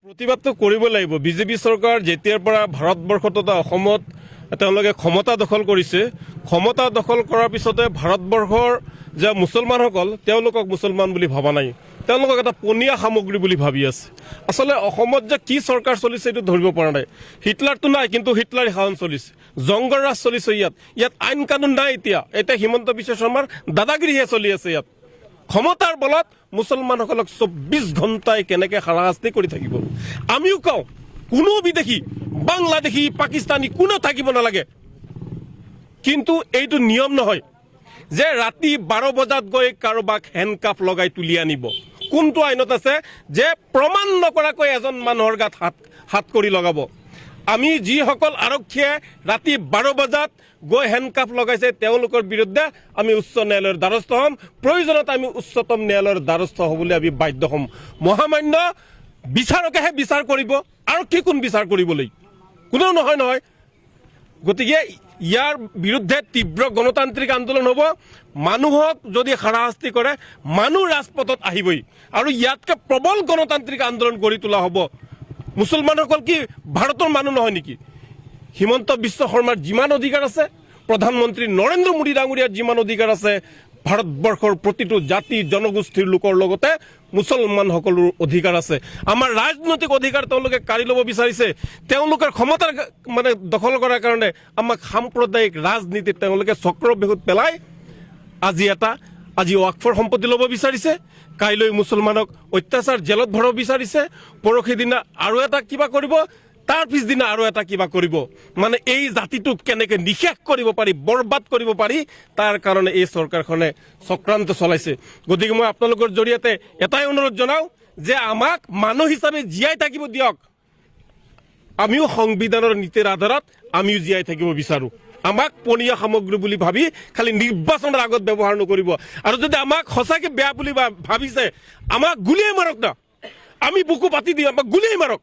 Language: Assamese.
প্ৰতিবাদটো কৰিব লাগিব। বিজেপি চৰকাৰ যেতিয়াৰ পৰা ভাৰতবৰ্ষত তথা অসমত তেওঁলোকে ক্ষমতা দখল কৰিছে, ক্ষমতা দখল কৰাৰ পিছতে ভাৰতবৰ্ষৰ যে মুছলমানসকল তেওঁলোকক মুছলমান বুলি ভবা নাই, তেওঁলোকক এটা পনীয়া সামগ্ৰী বুলি ভাবি আছে। আচলতে অসমত যে কি চৰকাৰ চলিছে এইটো ধৰিব পৰা নাই। হিটলাৰটো নাই, কিন্তু হিটলাৰী শাসন চলিছে, জংগৰ ৰাজ চলিছে। ইয়াত আইন কানুন নাই। এতিয়া হিমন্ত বিশ্ব শৰ্মাৰ দাদাগিৰিহে চলি আছে। ইয়াত ক্ষমতাৰ বলত মুছলমানসকলক 24 ঘণ্টাই কেনেকৈ হাৰাশাস্তি কৰি থাকিব। আমিও কওঁ কোনো বিদেশী, বাংলাদেশী, পাকিস্তানী কোনো থাকিব নালাগে, কিন্তু এইটো নিয়ম নহয় যে ৰাতি 12 বজাত গৈ কাৰোবাক হেণ্ডকাফ লগাই তুলি আনিব। কোনটো আইনত আছে যে প্ৰমাণ নকৰাকৈ এজন মানুহৰ গাত হাত কৰি লগাব? আমি যিসকল আৰক্ষীয়ে ৰাতি 12 বজাত গৈ হেণ্ডকাফ লগাইছে তেওঁলোকৰ বিৰুদ্ধে আমি উচ্চ ন্যায়ালয়ৰ দ্বাৰস্থ হ'ম। প্ৰয়োজনত আমি উচ্চতম ন্যায়ালয়ৰ দ্বাৰস্থ হ'বলৈ আমি বাধ্য হ'ম। মহামান্য বিচাৰকেহে বিচাৰ কৰিব, আৰু কি কোন বিচাৰ কৰিবলৈ? কোনেও নহয়। গতিকে ইয়াৰ বিৰুদ্ধে তীব্ৰ গণতান্ত্ৰিক আন্দোলন হ'ব। মানুহক যদি হাৰাশাস্তি কৰে মানুহ ৰাজপথত আহিবই, আৰু ইয়াতকৈ প্ৰবল গণতান্ত্ৰিক আন্দোলন গঢ়ি তোলা হ'ব। মুছলমানসকল কি ভাৰতৰ মানুহ নহয় নেকি? হিমন্ত বিশ্ব শৰ্মাৰ যিমান অধিকাৰ আছে, প্ৰধানমন্ত্ৰী নৰেন্দ্ৰ মোদী ডাঙৰীয়াৰ যিমান অধিকাৰ আছে, ভাৰতবৰ্ষৰ প্ৰতিটো জাতি জনগোষ্ঠীৰ লোকৰ লগতে মুছলমানসকলৰ অধিকাৰ আছে। আমাৰ ৰাজনৈতিক অধিকাৰ তেওঁলোকে কাঢ়ি ল'ব বিচাৰিছে। তেওঁলোকৰ ক্ষমতাৰ দখল কৰাৰ কাৰণে আমাক সাম্প্ৰদায়িক ৰাজনীতিত তেওঁলোকে চক্ৰবেহুত পেলাই আজি ৱাকফৰ সম্পত্তি ল'ব বিচাৰিছে, কাইলৈ মুছলমানক অত্যাচাৰ জেলত ভৰাব বিচাৰিছে, পৰহি দিনা আৰু এটা কিবা কৰিব, তাৰ পিছদিনা আৰু এটা কিবা কৰিব। এই জাতিটোক কেনেকৈ নিশেষ কৰিব পাৰি, বৰবাদ কৰিব পাৰি, তাৰ কাৰণে এই চৰকাৰখনে চক্ৰান্ত চলাইছে। গতিকে মই আপোনালোকৰ জৰিয়তে এটাই অনুৰোধ জনাওঁ যে আমাক মানুহ হিচাপে জীয়াই থাকিব দিয়ক। আমিও সংবিধানৰ নীতিৰ আধাৰত আমিও জীয়াই থাকিব বিচাৰোঁ। আমাক পনীয়া সামগ্ৰী বুলি ভাবি খালি নিৰ্বাচনৰ আগত ব্যৱহাৰ নকৰিব। আৰু যদি আমাক সঁচাকৈ বেয়া বুলি ভাবিছে আমাক গুলিয়াই মাৰক না, আমি বুকু পাতি দিওঁ, আমাক গুলিয়াই মাৰক।